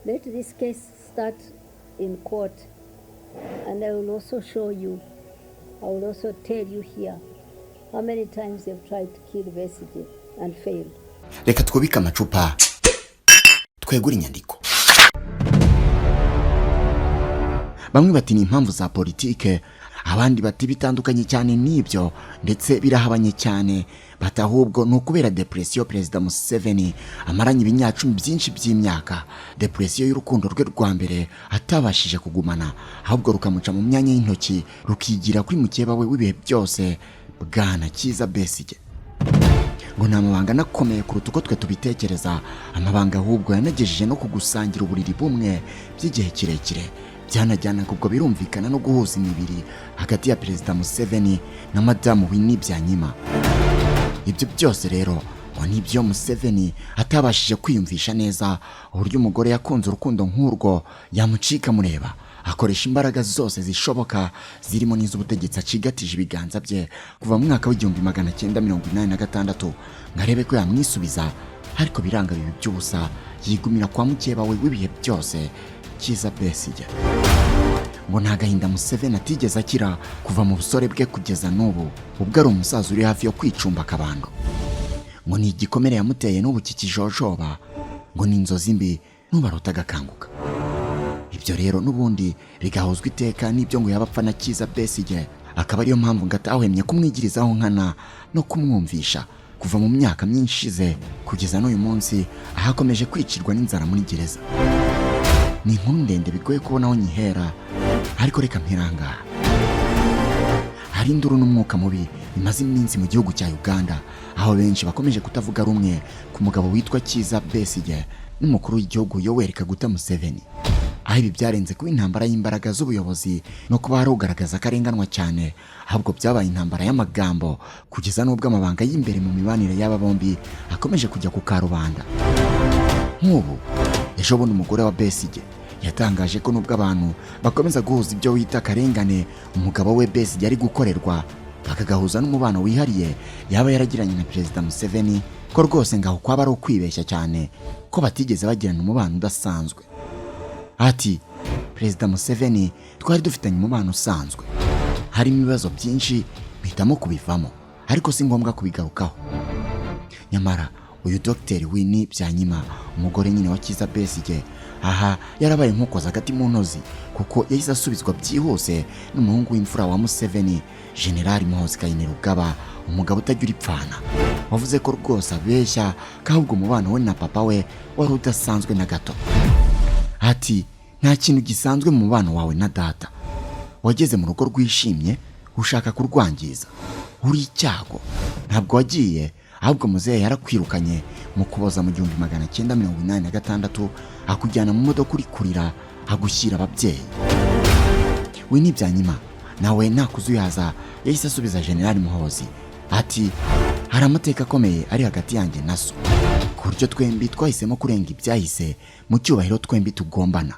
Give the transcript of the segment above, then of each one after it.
Let this case start in court, and I will also show you, I will also tell you here how many times they've tried to kill Besigye and failed. Reka twubike amacupa twegura inyandiko. Bamwe bati ni impamvu za politike, abandi bati bitandukanye cyane n'ibyo ndetse birahabanye cyane, batahubwo no kubera depression Perezida Museveni amaranye ibinyacumi byinshi by'imyaka, depression y'urukundo rwe rwa mbere atabashije kugumana, ahubwo rukamuca mu myanya y'intoki rukigira kuri mukeba we w'ibihe byose, Bwana Kizza Besigye. Ngo namabanga nakomeye kuruta uko twe tubitekereza, amabanga ahubwo yanagejeje no kugusangira uburiri bumwe by'igihe kirekire, byanajyana kubwo birumvikana no guhuza imibiri hagati ya Perezida Museveni na Madamu Winnie Byanyima. Ibyo byose rero ngo nibyo Museveni atabashije kwiyumvisha neza uburyo umugore yakunze urukundo nk'urwo yamucika mureba, akoresha imbaraga zose zishoboka zirimo n'iz'ubutegetsi acigatije ibiganza bye kuva mu mwaka w'1986 ngarebe ko yamwisubiza, ariko biranga bibi by'ubusa, yigumira kwa mukeba we w'ibihe byose Kizza Besigye. Ngo ntagahinda Museveni atigeze akira kuva mu busore bwe kugeza n'ubu, ubwo ari umusaza uri hafi yo kwicumba akabando. Ngo ni igikomere yamuteye n'ubu kikijojoba, ngo ni inzozi mbi n'ubarota agakanguka. Ibyo rero n'ubundi bigahozwa iteka n'ibyo ngo yabapfa na Kizza Besigye, akaba ariyo mpamvu ngo atahwemye kumwigirizaho nkana no kumwumvisha kuva mu myaka myinshi ishize kugeza n'uyu munsi, ahakomeje kwicirwa n'inzara muri gereza. Ni inkuru ndende bigoye kubonaho nyihera, ariko reka mpiranga. Hari induru n'umwuka mubi bimaze iminsi mu gihugu cya Uganda, aho benshi bakomeje kutavuga rumwe ku mugabo witwa Kizza Besigye n'umukuru w'igihugu Yoweri Kaguta Museveni. Aho ibi byarenze kuba intambara y'imbaraga z'ubuyobozi no kuba hari ugaragaza akarenganwa cyane, ahubwo byabaye intambara y'amagambo kugeza n'ubwo amabanga y'imbere mu mibanire y'aba bombi akomeje kujya ku karubanda. Nk'ubu ejo bundi umugore wa Besigye yatangaje ko nubwo abantu bakomeza guhuza ibyo wita karengane umugabo we Besigye ari gukorerwa, bakagahuza n'umubano wihariye yaba yaragiranye na Perezida Museveni, ko rwose ngaho kwaba ari ukwibeshya cyane, ko batigeze bagirana umubano udasanzwe. Ati Perezida Museveni twari dufitanye umubano usanzwe, harimo ibibazo byinshi bitamo kubivamo, ariko si ngombwa kubigarukaho. Nyamara uyu Dr. Winnie Byanyima, umugore nyine wa Kizza Besigye, aha yarabaye nkukoza hagati mu ntozi, kuko yahise asubizwa byihuse n'umuhungu w'imfura wa Museveni, General Muhoozi Kainerugaba, umugabo utagira ipfana, wavuze ko rwose abeshya kahubwo umubano we na papa we wari udasanzwe na gato. Ati nta kintu gisanzwe mu mubano wawe na data, wageze mu rugo rwishimye ushaka kurwangiza, uri icyago, ntabwo wagiye, ahubwo muzehe yarakwirukanye mu kuboza mu 1986 akujyana mu modoka uri kurira agushyira ababyeyi. Winnie Byanyima nawe nakuzuyaza yahise asubiza General Muhoozi, ati hari amateka akomeye ari hagati yanjye na so, ku buryo twembi twahisemo kurenga ibyahise mu cyubahiro twembi tugombana,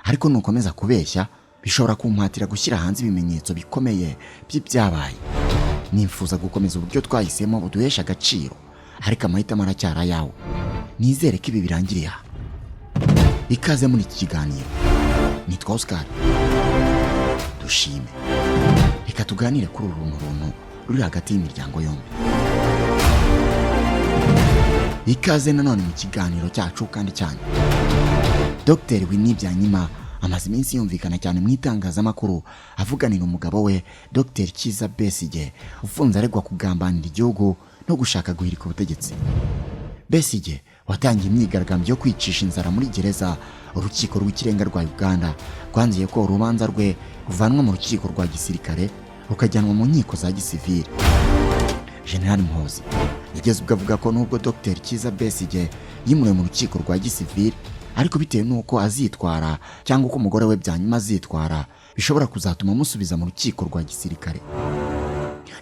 ariko nukomeza kubeshya bishobora kumpatira gushyira hanze ibimenyetso bikomeye by'ibyabaye. Nifuza gukomeza uburyo twahisemo buduhesha agaciro, ariko amahitamo aracyara yawe. Nizere ko ibi birangiriye aha. Ikaze muri iki kiganiro. Nitwa Oscar. Dushime. Reka tuganire kuri uru runtu ruri hagati y'imiryango yombi. Ikaze nanone mu kiganiro cyacu kandi cyane. Dr. Winnie Byanyima amaze iminsi yumvikana cyane mu itangazamakuru avuganira umugabo we Dr. Kizza Besigye ufunze aregwa kugambanira igihugu no gushaka guhirika ubutegetsi. Besigye watangiye imyigaragambyo yo kwicisha inzara muri gereza, urukiko rw'ikirenga rwa Uganda rwanzuye ko urubanza rwe ruvanwa mu rukiko rwa gisirikare rukajyanwa mu nkiko za gisivili. General Muhoozi yageze ubwo avuga ko nubwo Dr. Kizza Besigye yimuriwe mu rukiko rwa gisivili, ariko bitewe nuko azitwara cyangwa uko umugore we Byanyima azitwara bishobora kuzatuma musubiza mu rukiko rwa gisirikare.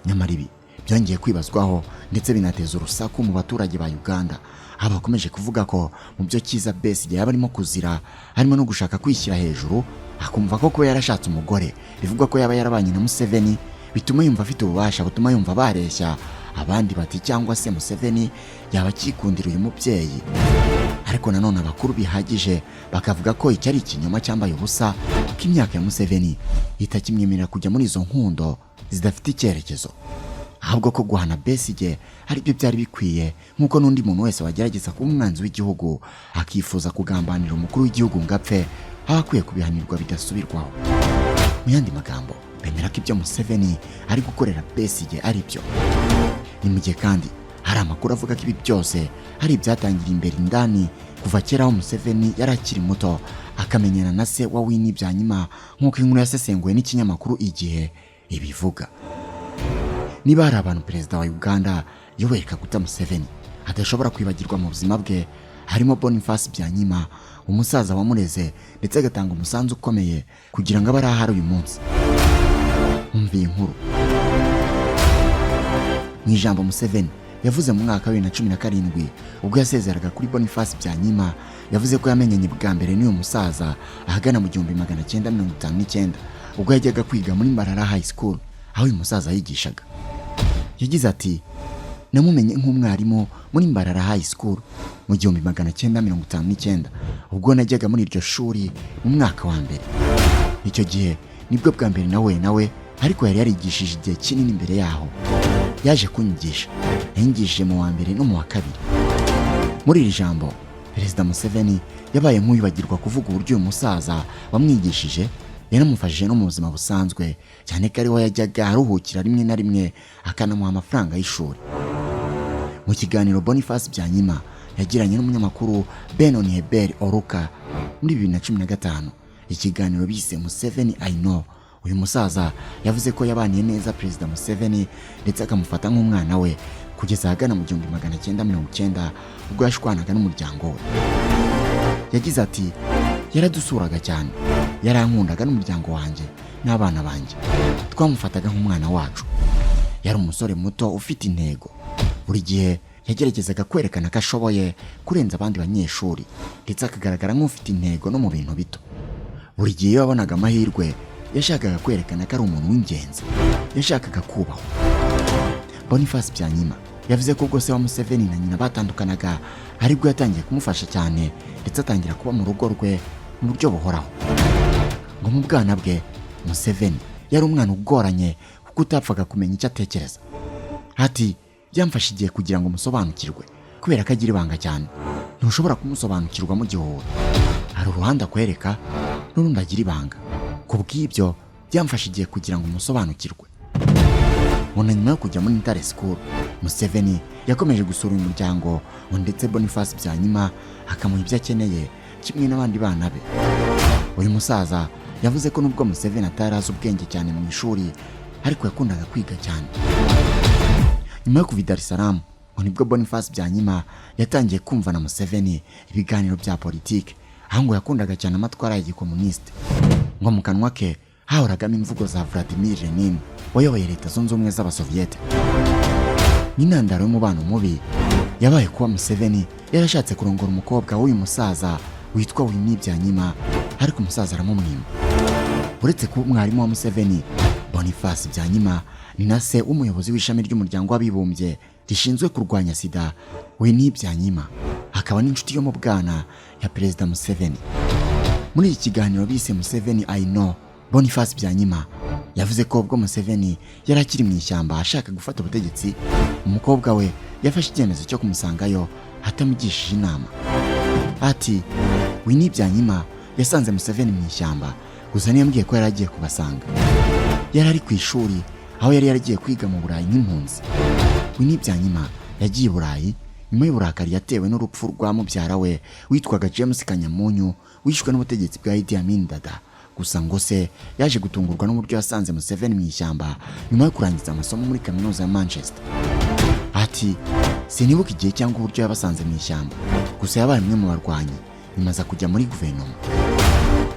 Nyamara ibi byongeye kwibazwaho ndetse binateza urusaku mu baturage ba Uganda, aba bakomeje kuvuga ko mu byo Kizza Besigye yaba arimo kuzira harimo no gushaka kwishyira hejuru, akumva ko kuba yarashatse umugore bivugwa ko yaba yarabanye na Museveni bituma yumva afite ububasha butuma yumva bareshya. Abandi bati cyangwa se Museveni yaba akikundira uyu mubyeyi, ariko nanone abakuru bihagije bakavuga ko iki ari ikinyoma cyambaye ubusa, ko imyaka ya Museveni itakimwemerera kujya muri izo nkundo zidafite icyerekezo, ahubwo ko guhana Besigye ari byo byari bikwiye, nk'uko n'undi muntu wese wagerageza kuba umwanzi w'igihugu akifuza kugambanira umukuru w'igihugu ngo apfe, aho akwiye kubihanirwa bidasubirwaho. Mu yandi magambo, bemera ko ibyo Museveni ari gukorera Besigye ari byo. Ni mu gihe kandi hari amakuru avuga ko ibi byose hari ibyatangiriye imbere indani kuva kera aho Museveni yari akiri muto akamenyana na se wa Winnie Byanyima, nk'uko inkuru yasesenguwe n'ikinyamakuru Igihe ibivuga. Niba hari abantu perezida wa Uganda Yoweri Kaguta Museveni adashobora kwibagirwa mu buzima bwe, harimo Boniface Byanyima, umusaza wamureze ndetse agatanga umusanzu ukomeye kugira ngo abe ari ahari uyu munsi. Umviye inkuru. Mu ijambo Museveni yavuze mu mwaka wa 2017 ubwo yasezeraga kuri Boniface Byanyima, yavuze ko yamenyanye bwa mbere n'uyu musaza ahagana mu 1959 ubwo yajyaga kwiga muri Mbarara High School aho uyu musaza yigishaga. Yagize ati, namumenye nk'umwarimu muri Mbarara High School mu 1959 ubwo najyaga muri iryo shuri mu mwaka wa mbere. Icyo gihe nibwo bwa mbere nawe ariko yari yarigishije igihe kinini imbere yaho. Yaje kunyigisha, yanyigishije mu wa mbere no mu wa kabiri. Muri iri jambo Perezida Museveni yabaye nk'uwibagirwa kuvuga uburyo uyu musaza wamwigishije yanamufashije no mu buzima busanzwe, cyane ko ariho yajyaga aruhukira rimwe na rimwe akanamuha amafaranga y'ishuri. Mu kiganiro Boniface Byanyima yagiranye n'umunyamakuru Benon Hebel Oruka muri 2015, ikiganiro bise Museveni I Know, uyu musaza yavuze ko yabaniye neza Perezida Museveni ndetse akamufata nk'umwana we kugeza ahagana mu 1990 ubwo yashwanaga n'umuryango we. Yagize ati, yaradusuraga cyane, yarankundaga n'umuryango wanjye n'abana banjye, twamufataga nk'umwana wacu. Yari umusore muto ufite intego, buri gihe yageragezaga kwerekana ko ashoboye kurenza abandi banyeshuri ndetse akagaragara nk'ufite intego no mu bintu bito. Buri gihe yabonaga amahirwe yashakaga kwerekana ko ari umuntu w'ingenzi, yashakaga kubaho. Boniface Byanyima yavuze ko ubwo se wa Museveni na nyina batandukanaga aribwo yatangiye kumufasha cyane ndetse atangira kuba mu rugo rwe mu buryo buhoraho. Ngo mu bwana bwe Museveni yari umwana ugoranye kuko utapfaga kumenya icyo atekereza. Ati, byamfashe igihe kugira ngo musobanukirwe kubera ko agira ibanga cyane, ntushobora kumusobanukirwa mu gihugu. Hari uruhande akwereka n'urundi agira ibanga. Ku bw'ibyo byamfashe igihe kugira ngo musobanukirwe. Nyuma yo kujya muri Ntare School, Museveni yakomeje gusura uyu muryango ndetse Boniface Byanyima akamuha ibyo akeneye kimwe n'abandi bana be. Uyu musaza yavuze ko nubwo Museveni atari azi ubwenge cyane mu ishuri ariko yakundaga kwiga cyane. Nyuma yo kuva i Dar es Salaam, nibwo Boniface Byanyima yatangiye kumva na Museveni ibiganiro bya politiki, aho ngo yakundaga cyane amatwara ya gikomuniste. Ngo mu kanwa ke hahoragamo imvugo za Vladimir Lenin wayoboye Leta Zunze Ubumwe z'Abasoviyete. N'intandaro y'umubano mubi yabaye kuba Museveni yarashatse kurongora umukobwa w'uyu musaza witwa Winnie Byanyima, ariko umusaza aramumwima. Uretse kuba umwarimu wa Museveni, Boniface Byanyima ni na se w'umuyobozi w'ishami ry'umuryango w'abibumbye rishinzwe kurwanya sida. Winnie Byanyima akaba n'inshuti yo mu bwana ya Perezida Museveni. Muri iki kiganiro bise Museveni I Know, Boniface Byanyima yavuze ko ubwo Museveni yari akiri mu ishyamba ashaka gufata ubutegetsi, umukobwa we yafashe icyemezo cyo kumusangayo atamugishije inama. Ati, Winnie Byanyima yasanze Museveni mu ishyamba, gusa ntiyambwiye ko yari agiye kubasanga. Yari ari ku ishuri aho yari yaragiye kwiga mu Burayi nk'impunzi. Winnie Byanyima yagiye i Burayi nyuma y'uburakari yatewe n'urupfu rwa mubyara we witwaga James Kanyamunyu wishwe n'ubutegetsi bwa Idi Amin Dada. Gusa ngo se yaje gutungurwa n'uburyo yasanze Museveni mu ishyamba nyuma yo kurangiza amasomo muri kaminuza ya Manchester. Ati, sinibuka igihe cyangwa uburyo yabasanze mu ishyamba, gusa yabaye umwe mu barwanyi nyuma aza kujya muri guverinoma.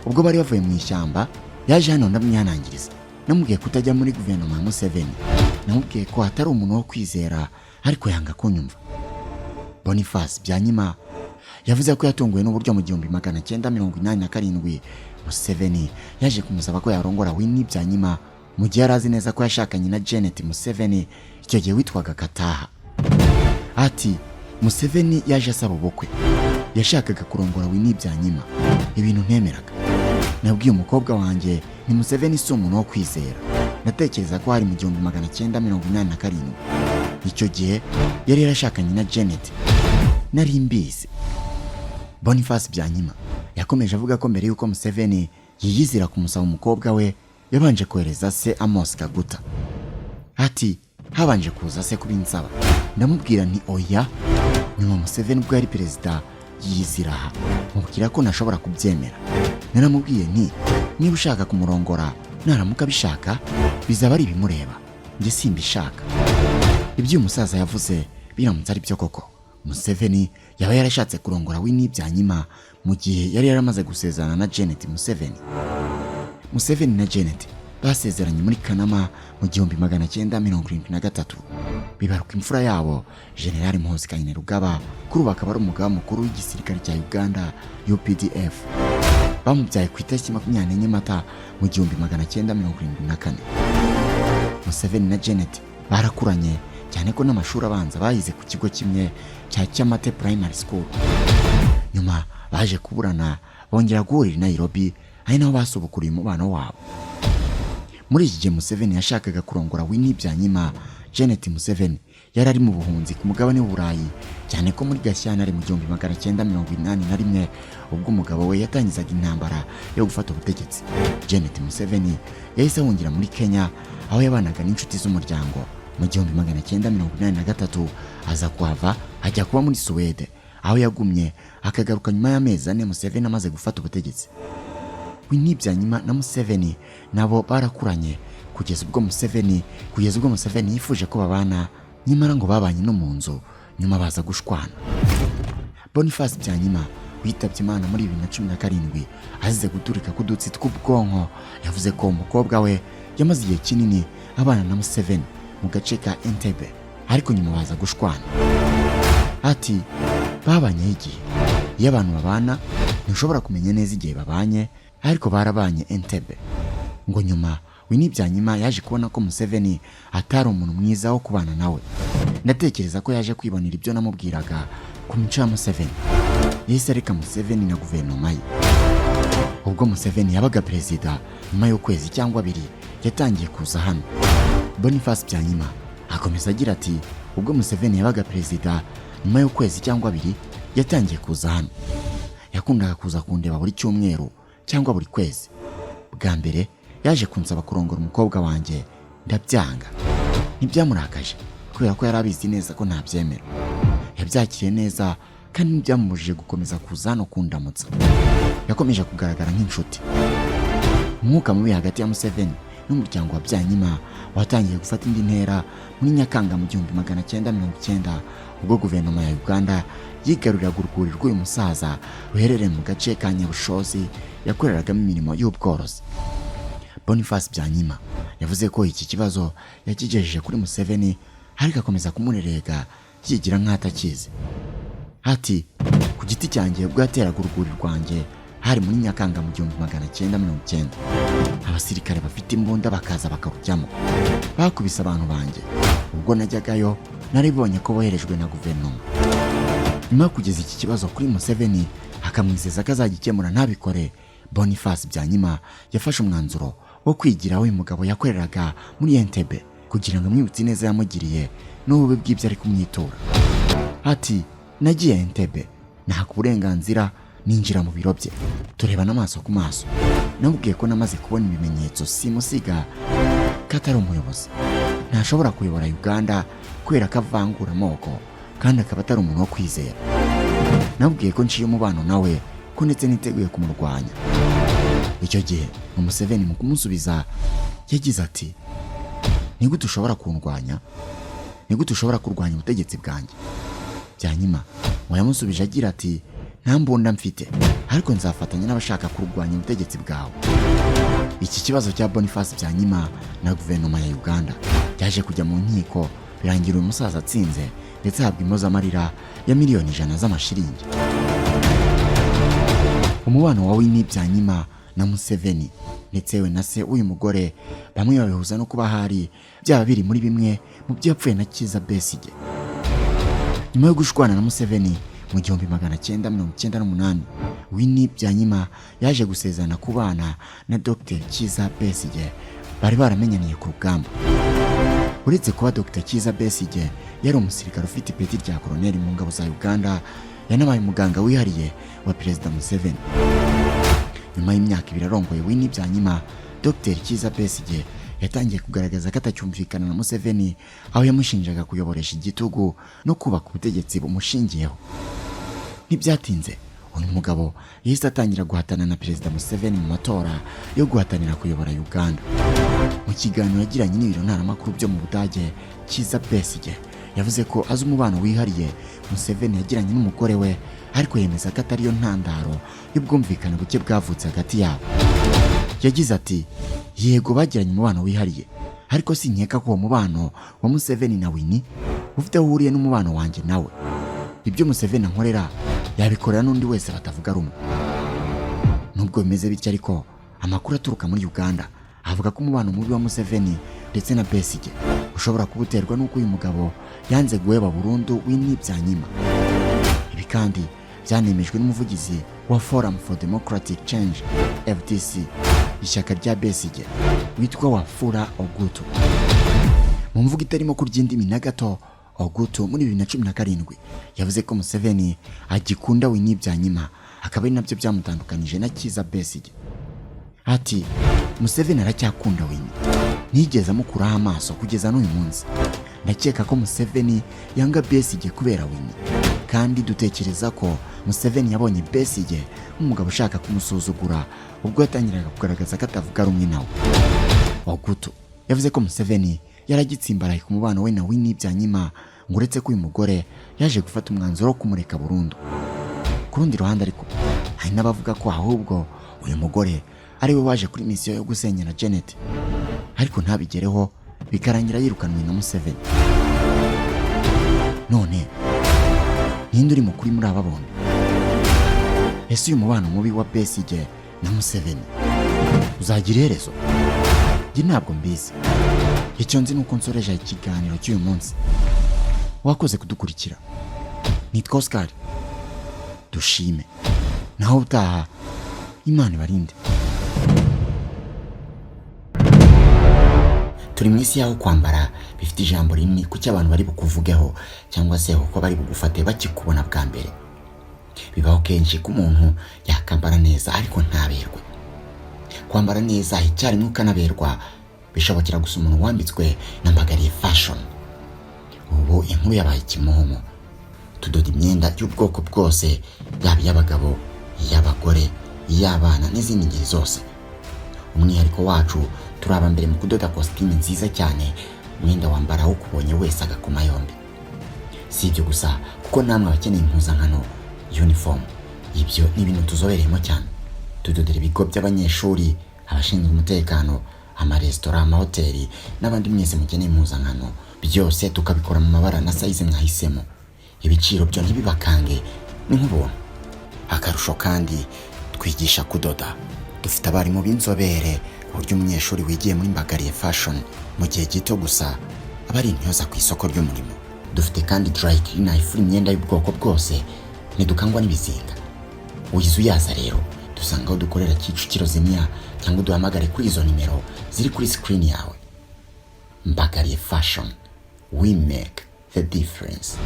Ubwo bari bavuye mu ishyamba yaje hano ndamwihanangiriza, namubwiye kutajya muri guverinoma ya Museveni, namubwiye ko atari umuntu wo kwizera ariko yanga kunyumva. Boniface Byanyima yavuze ko yatunguwe n'uburyo mu 1987 Museveni yaje kumusaba ko yarongora Winnie Byanyima mu gihe yarazi neza ko yashakanye na Janet Museveni icyo gihe witwaga Kataha. Ati, Museveni yaje asaba ubukwe, yashakaga kurongora Winnie Byanyima, ibintu ntemeraga. Nabwiye umukobwa wanjye ni Museveni si umuntu wo kwizera. Natekereza ko hari mu 1987. Icyo gihe yari yarashakanye na Janet, nari mbizi. Boniface Byanyima yakomeje avuga ko mbere yuko Museveni yiyizira kumusaba umukobwa we, yabanje kohereza se Amos Kaguta. Ati habanje kuza se kubinsaba, ndamubwira nti oya. Nyuma Museveni ubwo yari perezida yiyizira aha, mubwira ko nashobora kubyemera. Naramubwiye nti niba ushaka kumurongora, naramuka bishaka bizaba ari bimureba, njye simbishaka. Ibyo umusaza yavuze biramutse ari byo koko, Museveni yaba yarashatse kurongora Winnie Byanyima mu gihe yari yaramaze gusezerana na Janet Museveni. Museveni na Janet basezeranye muri Kanama mu 1973. Bibaruka imfura yabo General Muhoozi Kainerugaba, kuri ubu akaba ari umugaba mukuru w'igisirikare cya Uganda UPDF. Bamubyaye ku itariki 24 Mata mu 1974. Museveni na Janet barakuranye cyane ko n'amashuri abanza bayize ku kigo kimwe cya Kyamate Primary School. Nyuma baje kuburana, bongera guhurira i Nairobi, ari naho basubukuriye umubano wabo. Muri iki gihe Museveni yashakaga kurongora Winnie Byanyima, Janet Museveni yari ari mu buhunzi ku mugabane w'Uburayi, cyane ko muri Gashyantare mu 1981 ubwo umugabo we yatangizaga intambara yo gufata ubutegetsi. Janet Museveni yahise ahungira muri Kenya, aho yabanaga n'inshuti z'umuryango. Mu 1983 aza kuhava ajya kuba muri Suwede, aho yagumye akagaruka nyuma y'amezi 4 Museveni amaze gufata ubutegetsi. Winnie Byanyima na Museveni nabo barakuranye kugeza ubwo Museveni yifuje ko babana, nyamara ngo babanye no mu nzu, nyuma baza gushwana. Boniface Byanyima witabye Imana muri 2017 azize guturika kudutsi tw'ubwonko, yavuze ko umukobwa we yamaze igihe kinini abana na Museveni mu gace ka Entebbe, ariko nyuma baza gushwana. Ati babanye igihe, iyo abantu babana ntushobora kumenya neza igihe babanye, ariko barabanye Entebbe. Ngo nyuma Winnie Byanyima yaje kubona ko Museveni atari umuntu mwiza wo kubana nawe. Ndatekereza ko yaje kwibonera ibyo namubwiraga ku mico ya Museveni. Yahise areka Museveni na guverinoma ye. Ubwo Museveni yabaga perezida, nyuma y'ukwezi cyangwa 2 yatangiye kuza hano. Boniface Byanyima akomeza agira ati ubwo Museveni yabaga perezida, nyuma y'ukwezi cyangwa 2 yatangiye kuza hano. Yakundaga kuza kundeba buri cyumweru cyangwa buri kwezi. Bwa mbere yaje kunsaba kurongora umukobwa wanjye, ndabyanga. Ntibyamurakaje kubera ko yarabizi neza ko ntabyemera. Yabyakiriye neza kandi ntibyamubujije gukomeza kuza no kundamutsa. Yakomeje kugaragara nk'inshuti. Umwuka mubi hagati ya Museveni n'umuryango wa Byanyima watangiye gufata indi ntera muri Nyakanga mu 1990, ubwo guverinoma ya Uganda yigaruriraga urwuri rw'uyu musaza ruherereye mu gace ka Nyabushozi yakoreragamo imirimo y'ubworozi. Boniface Byanyima yavuze ko iki kibazo yakigejeje kuri Museveni, ariko akomeza kumurerega yigira nk'atakizi. Ati ku giti cyanjye ubwo yateraga urwuri rwanjye hari muri Nyakanga mu 1990, abasirikare bafite imbunda bakaza bakarujyamo, bakubise abantu banjye. Ubwo najyagayo naribonye ko boherejwe na guverinoma. Nyuma kugeza iki kibazo kuri Museveni akamwizeza ko azagikemura ntabikore, Boniface Byanyima yafashe umwanzuro wo kwigira uyu mugabo yakoreraga muri Entebbe kugira ngo amwibutse neza yamugiriye n'ububi bw'ibyo ari kumwitura. Ati nagiye Entebbe, nta uburenganzira ninjira mu biro bye, turebana amaso ku maso. Namubwiye ko namaze kubona ibimenyetso simusiga ko atari umuyobozi, ntashobora kuyobora Uganda kubera ko avangura amoko kandi akaba atari umuntu wo kwizera. Namubwiye ko nciye umubano nawe, ko ndetse niteguye kumurwanya. Icyo gihe Museveni mu kumusubiza yagize ati nigute ushobora kundwanya, nigute ushobora kurwanya ubutegetsi bwanjye? Byanyima wayamusubije agira ati nta mbunda mfite, ariko nzafatanya n'abashaka kurwanya ubutegetsi bwawe. Iki kibazo cya Boniface Byanyima na guverinoma ya Uganda cyaje kujya mu nkiko, birangira uyu musaza atsinze ndetse ahabwa impozamarira ya miliyoni 100 z'amashiringi. Umubano wa Winnie Byanyima na Museveni ndetse we na se uyu mugore bamwe babihuza no kuba hari byaba biri muri bimwe mu byapfuye na Kizza Besigye. Nyuma yo gushwana na Museveni, mu 1998 Winnie Byanyima yaje gusezerana kubana na Dr. Kizza Besigye bari baramenyaniye ku rugamba. Uretse kuba Dr. Kizza Besigye yari umusirikare ufite ipeti rya koloneli mu ngabo za Uganda, yanabaye umuganga wihariye wa Perezida Museveni. Nyuma y'imyaka 2 arongoye Winnie Byanyima, Dr. Kizza Besigye yatangiye kugaragaza ko atacyumvikana na Museveni, aho yamushinjaga kuyoboresha igitugu no kubaka ubutegetsi bumushingiyeho. Ntibyatinze uyu mugabo yahise atangira guhatana na Perezida Museveni mu matora yo guhatanira kuyobora Uganda. Mu kiganiro yagiranye n'ibiro ntaramakuru byo mu Budage, Kizza Besigye yavuze ko azi umubano wihariye Museveni yagiranye n'umugore we, ariko yemeza ko atari yo ntandaro y'ubwumvikane buke bwavutse hagati yabo. Yagize ati, yego bagiranye umubano wihariye, ariko sinkeka ko uwo mubano wa Museveni na Winnie ufite aho uhuriye n'umubano wanjye nawe. Ibyo Museveni ankorera yabikorera n'undi wese batavuga rumwe. Nubwo bimeze bityo ariko amakuru aturuka muri Uganda avuga ko umubano mubi wa Museveni ndetse na Besigye ushobora kubuterwa n'uko uyu mugabo yanze guheba burundu Winnie Byanyima. Ibi kandi byanemejwe n'umuvugizi wa Forum for Democratic Change FDC, ishyaka rya Besigye, witwa Wafula Ogutu. Mu mvugo itarimo kurya indimi na gato, Ogutu muri 2017 yavuze ko Museveni agikunda Winnie Byanyima, akaba ari nabyo byamutandukanije na Kizza Besigye. Ati, Museveni aracyakunda Winnie, nigeze amukuraho amaso kugeza n'uyu munsi. Ndakeka ko Museveni yanga Besigye kubera Winnie, kandi dutekereza ko Museveni yabonye Besigye nk'umugabo ushaka kumusuzugura ubwo yatangiraga kugaragaza ko atavuga rumwe nawe. Ogutu yavuze ko Museveni yaragitsimbaraye ku mubano we na Winnie Byanyima, ngo uretse ko uyu mugore yaje gufata umwanzuro wo kumureka burundu. Ku rundi ruhande ariko hari n'abavuga ko ahubwo uyu mugore ari we waje kuri misiyo yo gusenyera Janet, ariko ntabigereho, bikarangira yirukanwe na Museveni. None ninde uri mukuri muri aba bombi? Ese uyu mubano mubi wa Besigye na Museveni uzagira iherezo? Njye ntabwo mbizi. Icyo nzi nuko nsoreje ikiganiro cy'uyu munsi. Wakoze kudukurikira. Nitwa Oscar. Dushime. Naho utaha, Imana ibarinde. Turi mu isi yaho kwambara bifite ijambo rinini kuki abantu bari bukuvugeho cyangwa se uko bari bugufate bakikubona bwa mbere. Bibaho kenshi ko umuntu yakambara neza ariko ntaberwe. Kwambara neza icyarimwe ukanaberwa bishobokera gusa umuntu wambitswe n'ambagariye fashion. Ubu inkuru yabaye kimomo. Tudoda imyenda y'ubwoko bwose, yaba y'abagabo, y'abagore, y'abana n'izindi ngeri zose. Umwihariko wacu turaba mbere mu kudoda costume nziza cyane, umwenda wambara ukubonye wese agakoma yombi. Si ibyo gusa kuko namwe abakeneye impuzankano, uniform, ibyo ni ibintu tuzobereyemo cyane. Tudodera ibigo by'abanyeshuri, abashinzwe umutekano, amaresitora, amahoteli n'abandi mwese mukeneye impuzankano, byose tukabikora mu mabara na size mwahisemo. Ibiciro byo ntibibakange, ni nk'ubuntu. Akarusho kandi twigisha kudoda. Dufite abarimu b'inzobere ku buryo umunyeshuri wigiye muri Mbagariye Fashion mu gihe gito gusa aba ari intyoza ku isoko ry'umurimo. Dufite kandi dry cleaner ifura imyenda y'ubwoko bwose, ntidukangwa n'ibizinga. Uyize uyaza rero dusanga aho dukorera Kicukiro Zimya, cyangwa duhamagare kuri izo nimero ziri kuri screen yawe. Mbagariye Fashion, we make the difference.